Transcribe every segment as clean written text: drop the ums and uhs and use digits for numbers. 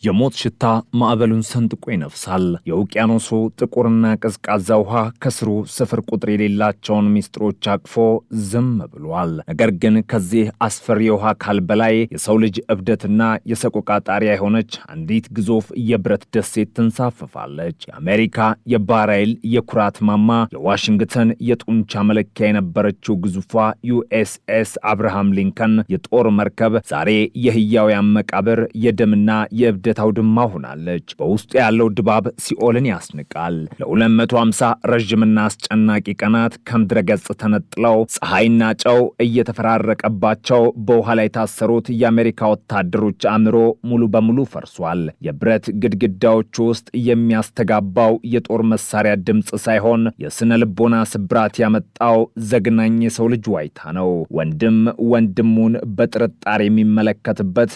የሞት ሽታ ማዕበሉን ሰንጥቆ ይነፍሳል። የውቅያኖሱ ጥቁርና ቀዝቃዛ ውሃ ከስሩ ስፍር ቁጥር የሌላቸውን ሚስጥሮች አቅፎ ዝም ብሏል። ነገር ግን ከዚህ አስፈሪ የውሃ አካል በላይ የሰው ልጅ እብደትና የሰቆቃ ጣሪያ የሆነች አንዲት ግዙፍ የብረት ደሴት ትንሳፈፋለች። የአሜሪካ የባህር ኃይል የኩራት ማማ፣ የዋሽንግተን የጡንቻ መለኪያ የነበረችው ግዙፏ ዩኤስኤስ አብርሃም ሊንከን የጦር መርከብ ዛሬ የህያውያን መቃብር፣ የደምና የእብደት አውድማ ሆናለች። በውስጡ ያለው ድባብ ሲኦልን ያስንቃል። ለ250 ረጅምና አስጨናቂ ቀናት ከምድረ ገጽ ተነጥለው ፀሐይና ጨው እየተፈራረቀባቸው በውሃ ላይ የታሰሩት የአሜሪካ ወታደሮች አእምሮ ሙሉ በሙሉ ፈርሷል። የብረት ግድግዳዎቹ ውስጥ የሚያስተጋባው የጦር መሳሪያ ድምፅ ሳይሆን የስነ ልቦና ስብራት ያመጣው ዘግናኝ የሰው ልጅ ዋይታ ነው። ወንድም ወንድሙን በጥርጣሬ የሚመለከትበት፣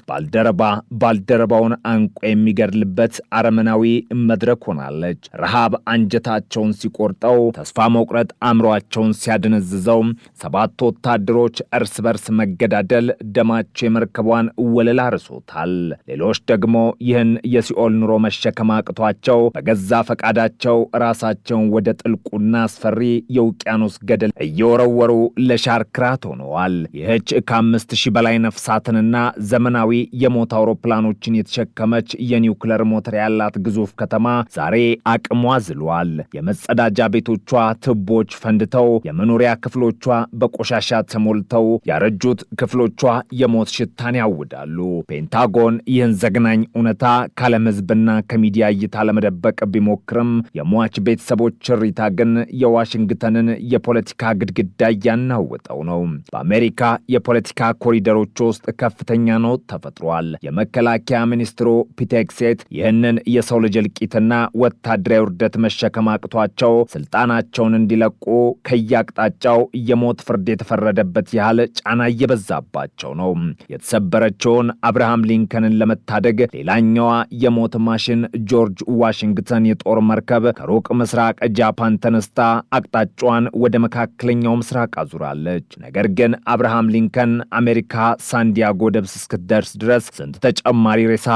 ባልደረባውን አንቆ የሚገድልበት አረመናዊ መድረክ ሆናለች። ረሃብ አንጀታቸውን ሲቆርጠው፣ ተስፋ መቁረጥ አእምሯቸውን ሲያደነዝዘው፣ 7 ወታደሮች እርስ በርስ መገዳደል ደማቸው የመርከቧን ወለል አርሶታል። ሌሎች ደግሞ ይህን የሲኦል ኑሮ መሸከም አቅቷቸው በገዛ ፈቃዳቸው ራሳቸውን ወደ ጥልቁና አስፈሪ የውቅያኖስ ገደል እየወረወሩ ለሻርክራት ሆነዋል። ይህች ከ5000 በላይ ነፍሳትንና ዘመናዊ የሞት አውሮፕላኖችን የተሸከመች የኒውክለር ሞተር ያላት ግዙፍ ከተማ ዛሬ አቅሟ ዝሏል። የመጸዳጃ ቤቶቿ ቱቦች ፈንድተው፣ የመኖሪያ ክፍሎቿ በቆሻሻ ተሞልተው፣ ያረጁት ክፍሎቿ የሞት ሽታን ያውዳሉ። ፔንታጎን ይህን ዘግናኝ እውነታ ከዓለም ሕዝብና ከሚዲያ እይታ ለመደበቅ ቢሞክርም የሟች ቤተሰቦች እሪታ ግን የዋሽንግተንን የፖለቲካ ግድግዳ እያናወጠው ነው። በአሜሪካ የፖለቲካ ኮሪደሮች ውስጥ ከፍተኛ ነውጥ ተፈጥሯል። የመከላከያ ሚኒስትሩ ፒት ሄግሴት ይህንን የሰው ልጅ እልቂትና ወታደራዊ ውርደት መሸከም አቅቷቸው ስልጣናቸውን እንዲለቁ ከያቅጣጫው የሞት ፍርድ የተፈረደበት ያህል ጫና እየበዛባቸው ነው። የተሰበረችውን አብርሃም ሊንከንን ለመታደግ ሌላኛዋ የሞት ማሽን ጆርጅ ዋሽንግተን የጦር መርከብ ከሩቅ ምስራቅ ጃፓን ተነስታ አቅጣጫዋን ወደ መካከለኛው ምስራቅ አዙራለች። ነገር ግን አብርሃም ሊንከን አሜሪካ ሳንዲያጎ ደብስ እስክትደርስ ድረስ ስንት ተጨማሪ ሬሳ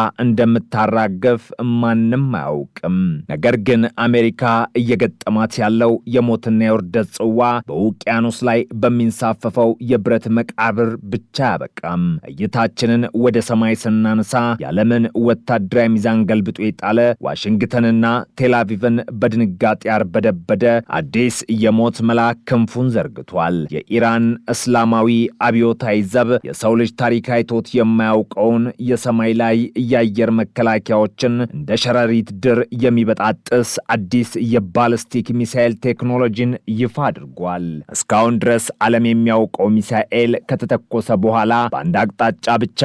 እንደምታራገፍ ማንም አያውቅም። ነገር ግን አሜሪካ እየገጠማት ያለው የሞትና የውርደት ጽዋ በውቅያኖስ ላይ በሚንሳፈፈው የብረት መቃብር ብቻ አያበቃም። እይታችንን ወደ ሰማይ ስናነሳ የዓለምን ወታደራዊ ሚዛን ገልብጦ የጣለ፣ ዋሽንግተንና ቴልአቪቭን በድንጋጤ ያርበደበደ አዲስ የሞት መልአክ ክንፉን ዘርግቷል። የኢራን እስላማዊ አብዮታዊ ዘብ የሰው ልጅ ታሪክ አይቶት የማያውቀውን የሰማይ ላይ የአየር መከላከያዎችን እንደ ሸረሪት ድር የሚበጣጥስ አዲስ የባለስቲክ ሚሳኤል ቴክኖሎጂን ይፋ አድርጓል። እስካሁን ድረስ ዓለም የሚያውቀው ሚሳኤል ከተተኮሰ በኋላ በአንድ አቅጣጫ ብቻ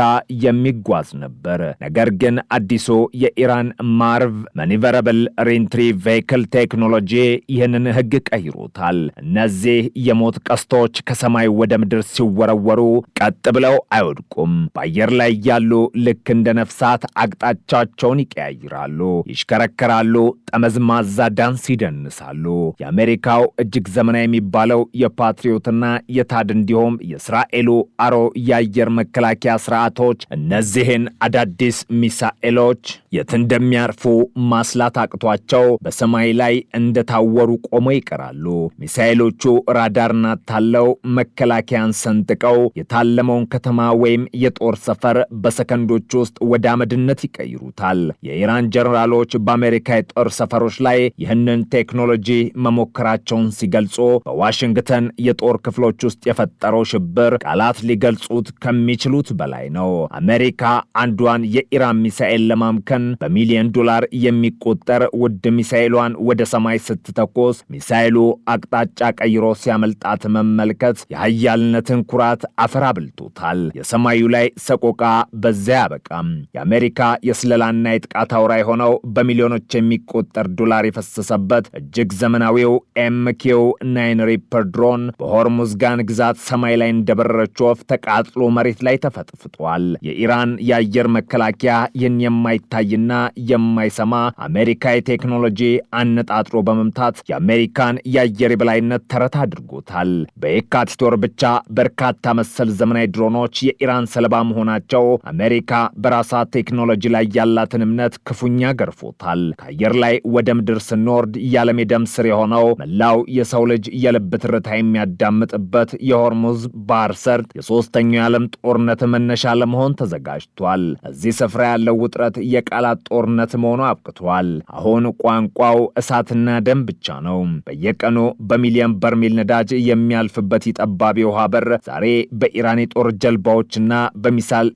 የሚጓዝ ነበር። ነገር ግን አዲሱ የኢራን ማርቭ ማኒቨረብል ሪንትሪ ቬሂክል ቴክኖሎጂ ይህንን ሕግ ቀይሮታል። እነዚህ የሞት ቀስቶች ከሰማይ ወደ ምድር ሲወረወሩ ቀጥ ብለው አይወድቁም። በአየር ላይ ያሉ ልክ እንደ ነፍሳት አቅጣጫቸውን ይቀያይራሉ፣ ይሽከረከራሉ፣ ጠመዝማዛ ዳንስ ይደንሳሉ። የአሜሪካው እጅግ ዘመናዊ የሚባለው የፓትሪዮትና የታድ እንዲሁም የእስራኤሉ አሮ የአየር መከላከያ ስርዓቶች እነዚህን አዳዲስ ሚሳኤሎች የት እንደሚያርፉ ማስላት አቅቷቸው በሰማይ ላይ እንደታወሩ ቆሞ ይቀራሉ። ሚሳኤሎቹ ራዳርና ታለው መከላከያን ሰንጥቀው የታለመውን ከተማ ወይም የጦር ሰፈር በሰከንዶች ውስጥ ወደ አመድነት ይቀይሩታል። የኢራን ጀነራሎች በአሜሪካ የጦር ሰፈሮች ላይ ይህንን ቴክኖሎጂ መሞከራቸውን ሲገልጹ በዋሽንግተን የጦር ክፍሎች ውስጥ የፈጠረው ሽብር ቃላት ሊገልጹት ከሚችሉት በላይ ነው። አሜሪካ አንዷን የኢራን ሚሳኤል ለማምከን በሚሊዮን ዶላር የሚቆጠር ውድ ሚሳኤሏን ወደ ሰማይ ስትተኮስ ሚሳኤሉ አቅጣጫ ቀይሮ ሲያመልጣት መመልከት የሀያልነትን ኩራት አፈር አብልቶታል። የሰማዩ ላይ ሰቆቃ በዚያ ያበቃም። የአሜሪካ የስለላና የጥቃት አውራ የሆነው በሚሊዮኖች የሚቆጠር ዶላር የፈሰሰበት እጅግ ዘመናዊው MQ-9 ሪፐር ድሮን በሆርሙዝጋን ግዛት ሰማይ ላይ እንደበረረች ወፍ ተቃጥሎ መሬት ላይ ተፈጥፍጧል። የኢራን የአየር መከላከያ ይህን የማይታይ የማይና የማይሰማ አሜሪካ የቴክኖሎጂ አነጣጥሮ በመምታት የአሜሪካን የአየር የበላይነት ተረት አድርጎታል። በየካቲት ወር ብቻ በርካታ መሰል ዘመናዊ ድሮኖች የኢራን ሰለባ መሆናቸው አሜሪካ በራሷ ቴክኖሎጂ ላይ ያላትን እምነት ክፉኛ ገርፎታል። ከአየር ላይ ወደ ምድር ስንወርድ የዓለም የደም ስር የሆነው መላው የሰው ልጅ የልብ ትርታ የሚያዳምጥበት የሆርሙዝ ባህር ሰርጥ የሶስተኛው የዓለም ጦርነት መነሻ ለመሆን ተዘጋጅቷል። እዚህ ስፍራ ያለው ውጥረት የቃላት ጦርነት መሆኑ አብቅቷል። አሁን ቋንቋው እሳትና ደም ብቻ ነው። በየቀኑ በሚሊዮን በርሜል ነዳጅ የሚያልፍበት ጠባብ የውሃ በር ዛሬ በኢራን የጦር ጀልባዎችና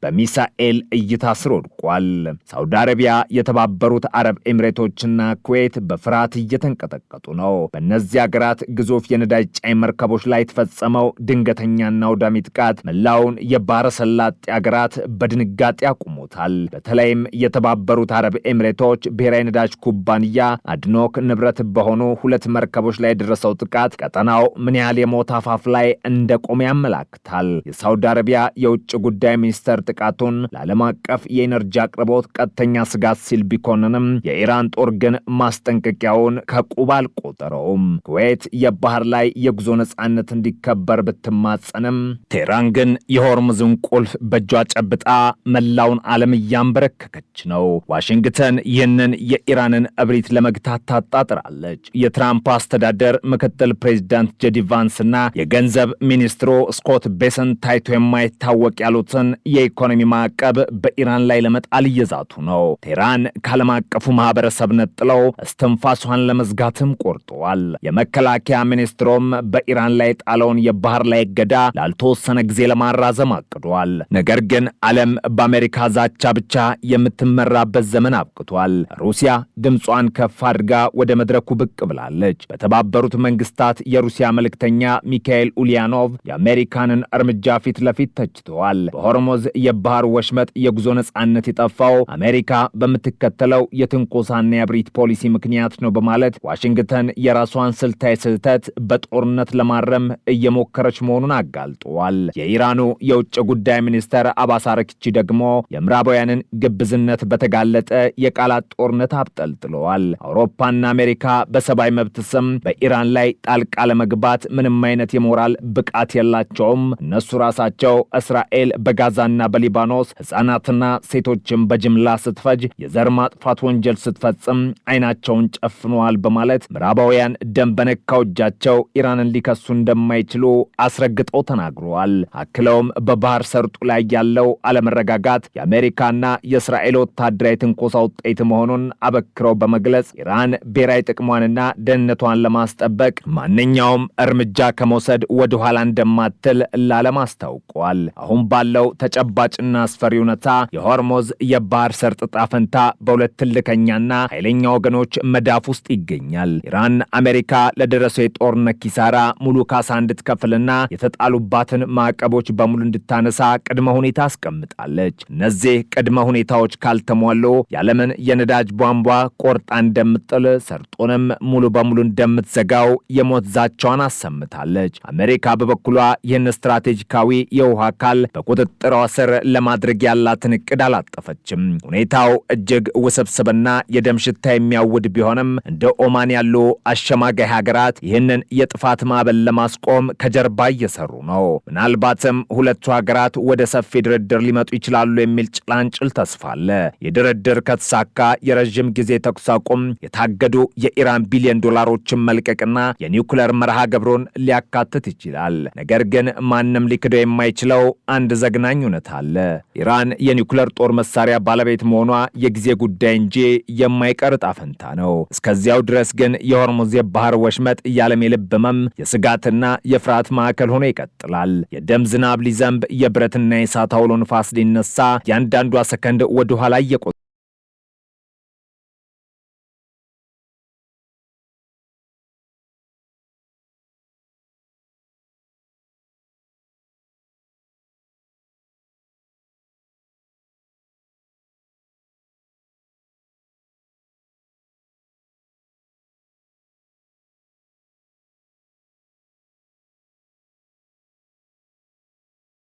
በሚሳኤል እይታ ስር ወድቋል። ሳውዲ አረቢያ፣ የተባበሩት አረብ ኤሚሬቶችና ኩዌት በፍርሃት እየተንቀጠቀጡ ነው። በእነዚህ ሀገራት ግዙፍ የነዳጅ ጫኝ መርከቦች ላይ የተፈጸመው ድንገተኛና አውዳሚ ጥቃት መላውን የባህረ ሰላጤ ሀገራት በድንጋጤ አቁሞታል። በተለይም የተባበሩት አረብ ኤሚሬቶች ብሔራዊ ነዳጅ ኩባንያ አድኖክ ንብረት በሆኑ ሁለት መርከቦች ላይ የደረሰው ጥቃት ቀጠናው ምን ያህል የሞት አፋፍ ላይ እንደቆመ ያመላክታል። የሳውዲ አረቢያ የውጭ ጉዳይ ሚኒስተር ጥቃቱን ለዓለም አቀፍ የኢነርጂ አቅርቦት ቀጥተኛ ስጋት ሲል ቢኮንንም የኢራን ጦር ግን ማስጠንቀቂያውን ከቁብ አልቆጠረውም። ኩዌት የባህር ላይ የጉዞ ነጻነት እንዲከበር ብትማጸንም ቴህራን ግን የሆርሙዝን ቁልፍ በእጇ ጨብጣ መላውን ዓለም እያንበረከከች ነው። ዋሽንግተን ይህንን የኢራንን እብሪት ለመግታት ታጣጥራለች። የትራምፕ አስተዳደር ምክትል ፕሬዚዳንት ጄዲ ቫንስና የገንዘብ ሚኒስትሩ ስኮት ቤሰንት ታይቶ የማይታወቅ ያሉትን የኢኮኖሚ ማዕቀብ በኢራን ላይ ለመጣል እየዛቱ ነው። ቴህራን ከዓለም አቀፉ ማህበረሰብ ነጥለው እስትንፋሷን ለመዝጋትም ቆርጠዋል። የመከላከያ ሚኒስትሩም በኢራን ላይ ጣለውን የባህር ላይ እገዳ ላልተወሰነ ጊዜ ለማራዘም አቅዷል። ነገር ግን ዓለም በአሜሪካ ዛቻ ብቻ የምትመራበት ዘመን አብቅቷል። ሩሲያ ድምጿን ከፍ አድርጋ ወደ መድረኩ ብቅ ብላለች። በተባበሩት መንግስታት የሩሲያ መልእክተኛ ሚካኤል ኡሊያኖቭ የአሜሪካንን እርምጃ ፊት ለፊት ተችተዋል። በሆርሙዝ የባህር ወሽመጥ የጉዞ ነጻነት የጠፋው አሜሪካ በምትከተለው የትንኮሳና የብሪት ፖሊሲ ምክንያት ነው በማለት ዋሽንግተን የራሷን ስልታዊ ስህተት በጦርነት ለማረም እየሞከረች መሆኑን አጋልጠዋል። የኢራኑ የውጭ ጉዳይ ሚኒስተር አባስ አርግቺ ደግሞ የምዕራባውያንን ግብዝነት በተጋለጠ የቃላት ጦርነት አብጠልጥለዋል። አውሮፓና አሜሪካ በሰብአዊ መብት ስም በኢራን ላይ ጣልቃ ለመግባት ምንም አይነት የሞራል ብቃት የላቸውም። እነሱ ራሳቸው እስራኤል በጋዛና በሊባኖስ ሕፃናትና ሴቶችን በጅምላ ስትፈጅ፣ የዘር ማጥፋት ወንጀል ስትፈጽም አይናቸውን ጨፍነዋል በማለት ምዕራባውያን ደም በነካው እጃቸው ኢራንን ሊከሱ እንደማይችሉ አስረግጠው ተናግረዋል። አክለውም በባህር ሰርጡ ላይ ያለው አለመረጋጋት የአሜሪካና የእስራኤል ወታደራዊ ትንኮሳ ውጤት መሆኑን አበክረው በመግለጽ ኢራን ብሔራዊ ጥቅሟንና ደህንነቷን ለማስጠበቅ ማንኛውም እርምጃ ከመውሰድ ወደ ኋላ እንደማትል ለዓለም አስታውቀዋል። አሁን ባለው ተጨባጭና አስፈሪ ሁኔታ የሆርሙዝ የባህር ሰርጥ ዕጣ ፈንታ በሁለት ትልከኛና ኃይለኛ ወገኖች መዳፍ ውስጥ ይገኛል። ኢራን አሜሪካ ለደረሰው የጦርነት ኪሳራ ሙሉ ካሳ እንድትከፍልና የተጣሉባትን ማዕቀቦች በሙሉ እንድታነሳ ቅድመ ሁኔታ አስቀምጣለች። እነዚህ ቅድመ ሁኔታዎች ካልተሟሉ የዓለምን የነዳጅ ቧንቧ ቆርጣ እንደምጥል፣ ሰርጦንም ሙሉ በሙሉ እንደምትዘጋው የሞት ዛቻዋን አሰምታለች። አሜሪካ በበኩሏ ይህን ስትራቴጂካዊ የውሃ አካል በቁጥጥሯ ስር ለማድረግ ያላትን እቅድ አላጠፈችም። ሁኔታው እጅግ ውስብስብና የደም ሽታ የሚያውድ ቢሆንም እንደ ኦማን ያሉ አሸማጋይ ሀገራት ይህንን የጥፋት ማዕበል ለማስቆም ከጀርባ እየሰሩ ነው። ምናልባትም ሁለቱ ሀገራት ወደ ሰፊ ድርድር ሊመጡ ይችላሉ የሚል ጭላንጭል ተስፋ አለ። የድርድር ከተሳካ የረዥም ጊዜ ተኩስ አቁም፣ የታገዱ የኢራን ቢሊዮን ዶላሮችን መልቀቅና የኒውክሌር መርሃ ግብሩን ሊያካትት ይችላል። ነገር ግን ማንም ሊክደው የማይችለው አንድ ዘግናኝ እውነት አለ። ኢራን የኒውክሌር ጦር መሳሪያ ባለቤት መሆኗ የጊዜ ጉዳይ እንጂ የማይቀር ዕጣ ፈንታ ነው። እስከዚያው ድረስ ግን የሆርሙዝ የባህር ወሽመጥ የዓለም የልብ ህመም፣ የስጋትና የፍርሃት ማዕከል ሆኖ ይቀጥላል። የደም ዝናብ ሊዘንብ፣ የብረትና የእሳት አውሎ ንፋስ ሊነሳ፣ ያንዳንዷ ሰከንድ ወደ ኋላ